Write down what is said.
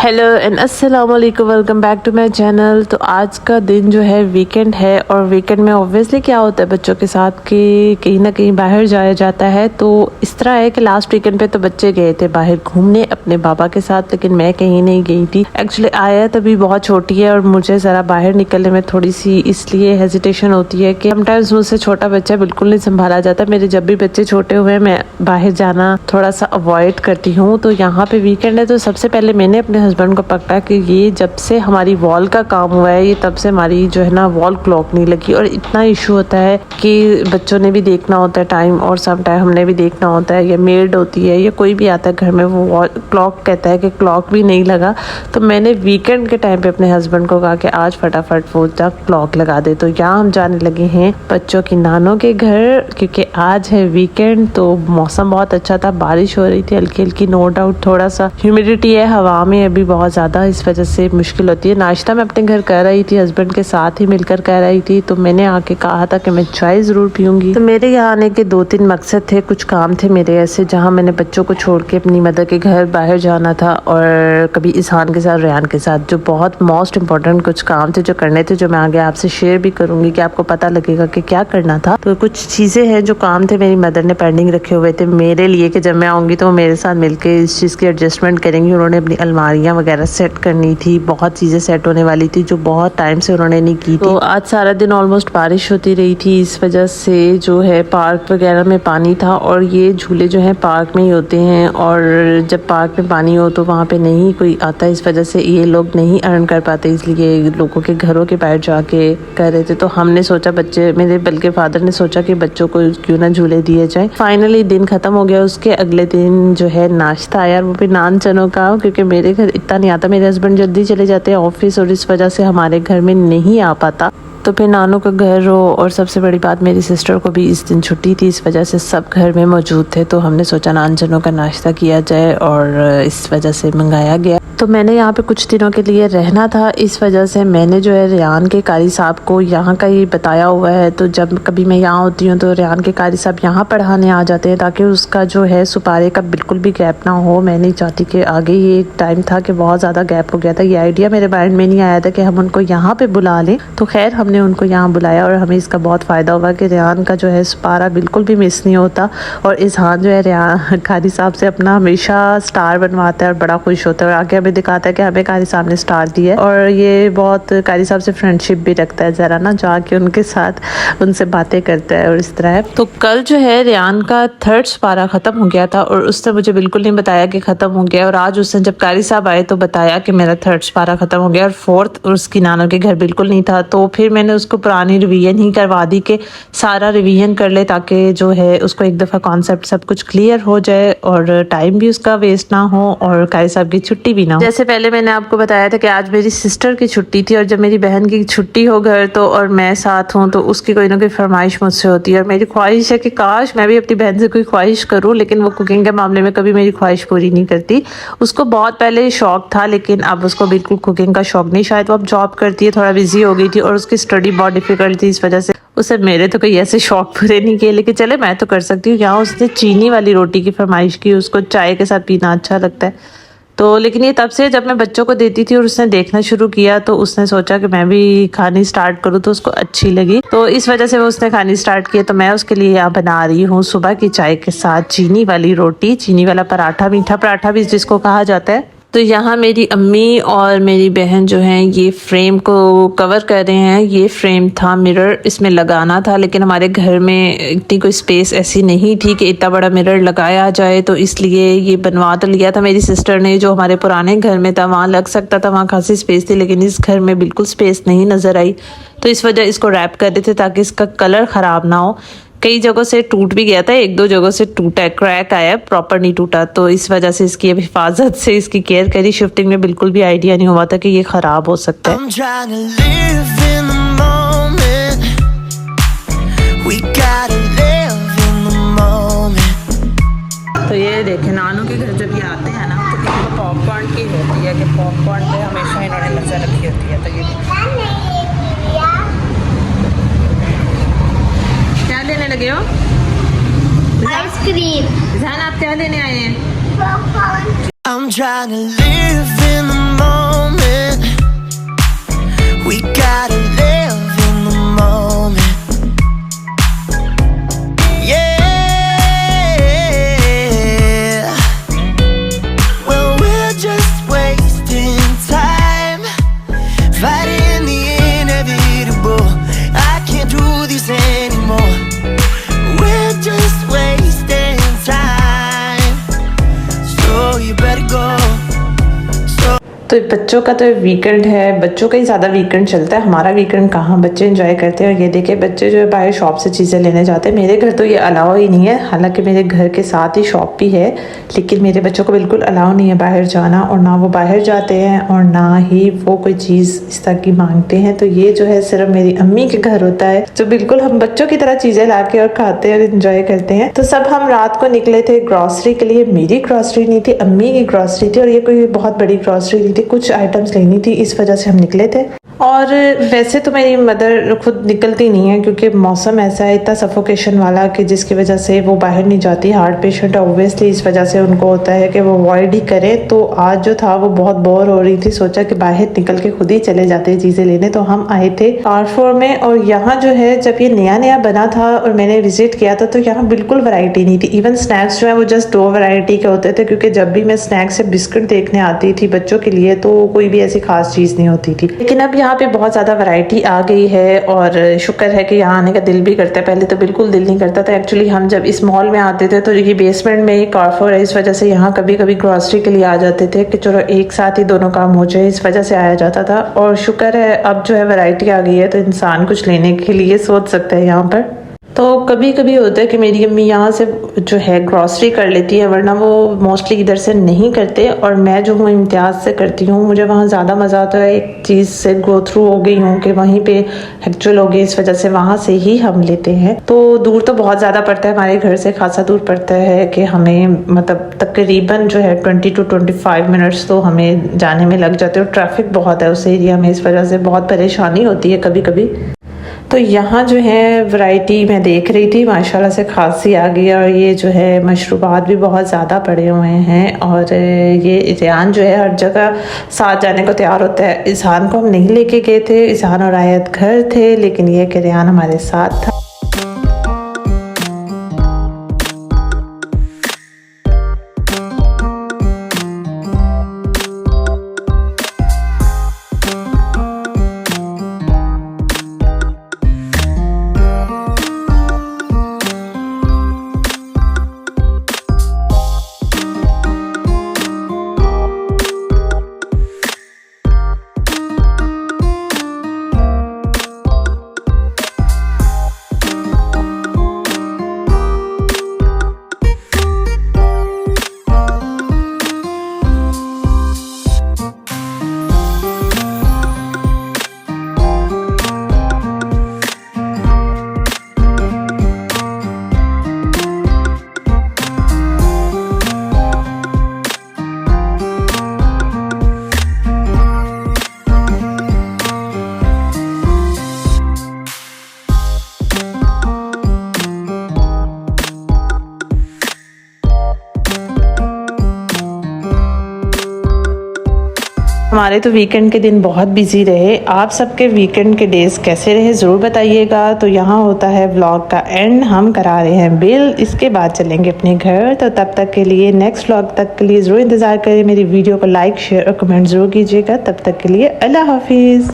Hello and अस्सलाम वालेकुम, welcome back to my channel. तो आज का दिन जो है वीकेंड है और वीकेंड में ऑब्वियसली क्या होता है बच्चों के साथ कि कहीं ना कहीं बाहर जाया जाता है। तो इस तरह है कि लास्ट वीकेंड पे तो बच्चे गए थे बाहर घूमने अपने बाबा के साथ, लेकिन मैं कहीं नहीं गई थी। एक्चुअली आया तभी बहुत छोटी है और मुझे ज़रा बाहर निकलने में थोड़ी सी इसलिए हेजिटेशन होती है कि समटाइम्स मुझसे छोटा बच्चा बिल्कुल नहीं संभाला जाता। मेरे जब भी बच्चे छोटे हुए मैं बाहर जाना थोड़ा सा अवॉइड करती हूँ। तो यहाँ पे वीकेंड है तो सबसे पहले मैंने अपने हस्बैंड को पकड़ा कि ये जब से हमारी वॉल का काम हुआ है ये तब से हमारी जो है ना वॉल क्लॉक नहीं लगी। और इतना इशू होता है कि बच्चों ने भी देखना होता है टाइम और सम टाइम हमने भी देखना होता है, या मेड होती है या कोई भी आता है घर में, वो वॉल क्लॉक कहता है कि क्लॉक भी नहीं लगा। तो मैंने वीकेंड के टाइम पे अपने हस्बैंड को कहा कि आज फटाफट वो क्लॉक लगा दे। तो यहाँ हम जाने लगे हैं बच्चों की नानों के घर, क्योंकि आज है वीकेंड। तो मौसम बहुत अच्छा था, बारिश हो रही थी हल्की हल्की, नो डाउट थोड़ा सा ह्यूमिडिटी है हवा में अभी बहुत ज़्यादा, इस वजह से मुश्किल होती है। नाश्ता मैं अपने घर कर रही थी, हस्बैंड के साथ ही मिलकर कर रही थी। तो मैंने आके कहा था कि मैं चाय ज़रूर पीऊँगी। तो मेरे यहाँ आने के 2-3 मकसद थे, कुछ काम थे मेरे ऐसे जहाँ मैंने बच्चों को छोड़ के अपनी मदर के घर बाहर जाना था, और कभी इसान के साथ रेहान के साथ, जो बहुत मोस्ट इम्पॉर्टेंट कुछ काम थे जो करने थे, जो मैं आगे आपसे शेयर भी करूँगी कि आपको पता लगेगा कि क्या करना था। तो कुछ चीज़ें हैं जो काम थे मेरी मदर ने पेंडिंग रखे हुए थे मेरे लिए कि जब मैं आऊँगी तो वो मेरे साथ मिलकर इस चीज़ की एडजस्टमेंट करेंगी। उन्होंने अपनी अलमारियाँ वगैरह सेट करनी थी, बहुत चीज़ें सेट होने वाली थी जो बहुत टाइम से उन्होंने नहीं की थी। तो आज सारा दिन ऑलमोस्ट बारिश होती रही थी, इस वजह से जो है पार्क वगैरह में पानी था। और ये झूले जो हैं पार्क में ही होते हैं, और जब पार्क में पानी हो तो वहाँ पे नहीं कोई आता, इस वजह से ये लोग नहीं अर्न कर पाते, इसलिए लोगों के घरों के बाहर जाके कर रहे थे। तो हमने सोचा बच्चे मेरे बल्कि फादर ने सोचा कि बच्चों को क्यों ना झूले दिए जाए। फाइनली दिन खत्म हो गया। उसके अगले दिन जो है नाश्ता आया, वो भी नान चनों का, क्योंकि मेरे घर इतना नहीं आता, मेरे हस्बैंड जल्दी चले जाते हैं ऑफिस और इस वजह से हमारे घर में नहीं आ पाता। तो फिर नानू का घर हो, और सबसे बड़ी बात मेरी सिस्टर को भी इस दिन छुट्टी थी, इस वजह से सब घर में मौजूद थे। तो हमने सोचा नान चनों का नाश्ता किया जाए और इस वजह से मंगाया गया। तो मैंने यहाँ पे कुछ दिनों के लिए रहना था, इस वजह से मैंने जो है रेहान के कारी साहब को यहाँ का ही बताया हुआ है। तो जब कभी मैं यहाँ होती हूँ तो रेहान के कारी साहब यहाँ पढ़ाने आ जाते हैं, ताकि उसका जो है सुपारे का बिल्कुल भी गैप ना हो। मैं नहीं चाहती कि आगे ये एक टाइम था कि बहुत ज़्यादा गैप हो गया था, ये आइडिया मेरे माइंड में नहीं आया था कि हम उनको यहाँ पे बुला लें। तो खैर हमने उनको यहाँ बुलाया और हमें इसका बहुत फ़ायदा हुआ कि रेहान का जो है सुपारा बिल्कुल भी मिस नहीं होता। और इजहान जो है रेहान कारी साहब से अपना हमेशा स्टार बनवाता है और बड़ा खुश होता है, और आगे हमें दिखाता है कि हमें कारी साहब ने स्टार दिया है। और ये बहुत कारी साहब से फ्रेंडशिप भी रखता है, ज़रा ना जाके उनके साथ उनसे बातें करता है और इस तरह है। तो कल जो है रेहान का 3rd सुपारा ख़त्म हो गया था और उसने मुझे बिल्कुल नहीं बताया कि ख़त्म हो गया। और आज उसने जब कारी साहब आए तो बताया कि मेरा 3rd सुपारा ख़त्म हो गया, और 4th उसकी नानों के घर बिल्कुल नहीं था। तो फिर मैंने उसको पुरानी रिवीजन ही करवा दी कि सारा रिवीजन कर ले, ताकि जो है उसको एक दफ़ा कॉन्सेप्ट सब कुछ क्लियर हो जाए और टाइम भी उसका वेस्ट ना हो और कारी साहब की छुट्टी भी ना हो। जैसे पहले मैंने आपको बताया था कि आज मेरी सिस्टर की छुट्टी थी, और जब मेरी बहन की छुट्टी हो घर तो और मैं साथ हूँ तो उसकी कोई ना कोई फरमाइश मुझसे होती है। और मेरी ख्वाहिश है कि काश मैं भी अपनी बहन से कोई ख्वाहिश करूँ, लेकिन वो कुकिंग के मामले में कभी मेरी ख्वाहिश पूरी नहीं करती। उसको बहुत पहले शौक था, लेकिन अब उसको बिल्कुल कुकिंग का शौक नहीं। शायद वो अब जॉब करती है, थोड़ा बिजी हो गई थी और उसकी स्टडी बहुत डिफिकल्ट थी, इस वजह से उसे मेरे तो कोई ऐसे शौक पूरे नहीं किए, लेकिन चले मैं तो कर सकती हूँ। यहाँ उसने चीनी वाली रोटी की फरमाइश की, उसको चाय के साथ पीना अच्छा लगता है। तो लेकिन ये तब से जब मैं बच्चों को देती थी और उसने देखना शुरू किया तो उसने सोचा कि मैं भी खानी स्टार्ट करूँ, तो उसको अच्छी लगी, तो इस वजह से वो उसने खानी स्टार्ट किया। तो मैं उसके लिए यहाँ बना रही हूँ सुबह की चाय के साथ चीनी वाली रोटी, चीनी वाला पराठा, मीठा पराठा भी जिसको कहा जाता है। तो यहाँ मेरी अम्मी और मेरी बहन जो हैं ये फ्रेम को कवर कर रहे हैं। ये फ्रेम था मिरर, इसमें लगाना था, लेकिन हमारे घर में इतनी कोई स्पेस ऐसी नहीं थी कि इतना बड़ा मिरर लगाया जाए, तो इसलिए ये बनवा तो लिया था मेरी सिस्टर ने। जो हमारे पुराने घर में था वहाँ लग सकता था, वहाँ खासी स्पेस थी, लेकिन इस घर में बिल्कुल स्पेस नहीं नज़र आई, तो इस वजह इसको रैप कर देते ताकि इसका कलर ख़राब ना हो। कई जगहों से टूट भी गया था, 1-2 जगहों से टूटा है, क्रैक आया, प्रॉपर नहीं टूटा। तो इस वजह से इसकी अब हिफाजत से इसकी केयर करी। शिफ्टिंग में बिल्कुल भी आइडिया नहीं हुआ था कि ये ख़राब हो सकता है। तो ये देखें नानू के घर जब ये आते हैं ना तो इनको पॉपकॉर्न की होती है कि पॉपकॉर्न पे हमेशा इन्होंने नजर रखी होती है। तो ये क्या लेने लगे हो? आइसक्रीम। जान आप क्या लेने आए हैं? I'm trying to live in the तो बच्चों का तो वीकेंड है, बच्चों का ही ज़्यादा वीकेंड चलता है, हमारा वीकेंड कहाँ, बच्चे एंजॉय करते हैं। और ये देखिए बच्चे जो है बाहर शॉप से चीज़ें लेने जाते हैं। मेरे घर तो ये अलाउ ही नहीं है, हालांकि मेरे घर के साथ ही शॉप भी है, लेकिन मेरे बच्चों को बिल्कुल अलाउ नहीं है बाहर जाना, और ना वो बाहर जाते हैं और ना ही वो कोई चीज़ इस तरह की मांगते हैं। तो ये जो है सिर्फ मेरी अम्मी के घर होता है, जो बिल्कुल हम बच्चों की तरह चीज़ें ला के और खाते हैं और इन्जॉय करते हैं। तो सब हम रात को निकले थे ग्रॉसरी के लिए। मेरी ग्रॉसरी नहीं थी, अम्मी की ग्रॉसरी थी, और ये कोई बहुत बड़ी ग्रॉसरी नहीं थी, कुछ आइटम्स लेनी थी, इस वजह से हम निकले थे। और वैसे तो मेरी मदर खुद निकलती नहीं है, क्योंकि मौसम ऐसा है इतना सफोकेशन वाला कि जिसकी वजह से वो बाहर नहीं जाती। हार्ट पेशेंट ऑब्वियसली, इस वजह से उनको होता है कि वो अवॉइड ही करें। तो आज जो था वो बहुत बोर हो रही थी, सोचा कि बाहर निकल के खुद ही चले जाते हैं चीज़ें लेने। तो हम आए थे कार4 में, और यहाँ जो है जब ये नया नया बना था और मैंने विजिट किया था, तो यहाँ बिल्कुल वैरायटी नहीं थी। इवन स्नैक्स जो है वो जस्ट 2 वैरायटी के होते थे, क्योंकि जब भी मैं स्नैक्स से बिस्किट देखने आती थी बच्चों के लिए तो कोई भी ऐसी खास चीज़ नहीं होती थी। लेकिन अब यहाँ पे बहुत ज़्यादा वैरायटी आ गई है, और शुक्र है कि यहाँ आने का दिल भी करता है। पहले तो बिल्कुल दिल नहीं करता था। एक्चुअली हम जब इस मॉल में आते थे तो ये बेसमेंट में ही कार4 है, इस वजह से यहाँ कभी कभी ग्रॉसरी के लिए आ जाते थे कि चलो एक साथ ही दोनों काम हो जाए, इस वजह से आया जाता था। और शुक्र है अब जो है वैरायटी आ गई है, तो इंसान कुछ लेने के लिए सोच सकता है यहाँ पर। तो कभी कभी होता है कि मेरी अम्मी यहाँ से जो है ग्रॉसरी कर लेती है, वरना वो मोस्टली इधर से नहीं करते, और मैं जो हूँ इम्तियाज़ से करती हूँ। मुझे वहाँ ज़्यादा मज़ा आता है, एक चीज़ से गो थ्रू हो गई हूँ कि वहीं पे एक्चुअल हो गई, इस वजह से वहाँ से ही हम लेते हैं। तो दूर तो बहुत ज़्यादा पड़ता है, हमारे घर से खासा दूर पड़ता है कि हमें मतलब तकरीबन जो है 20 to 25 मिनट्स तो हमें जाने में लग जाते हैं, और ट्रैफिक बहुत है उस एरिया में, इस वजह से बहुत परेशानी होती है कभी कभी। तो यहाँ जो है वैरायटी मैं देख रही थी, माशाल्लाह से खासी आ गई, और ये जो है मशरूबात भी बहुत ज़्यादा पड़े हुए हैं। और ये इज़हान जो है हर जगह साथ जाने को तैयार होता है। इज़हान को हम नहीं लेके गए थे, इज़हान और आयत घर थे, लेकिन ये कि रेहान हमारे साथ था। हमारे तो वीकेंड के दिन बहुत बिजी रहे। आप सबके वीकेंड के डेज कैसे रहे ज़रूर बताइएगा। तो यहाँ होता है व्लॉग का एंड, हम करा रहे हैं बिल, इसके बाद चलेंगे अपने घर। तो तब तक के लिए नेक्स्ट व्लॉग तक के लिए ज़रूर इंतज़ार करें। मेरी वीडियो को लाइक शेयर और कमेंट ज़रूर कीजिएगा। तब तक के लिए अल्लाह हाफिज़।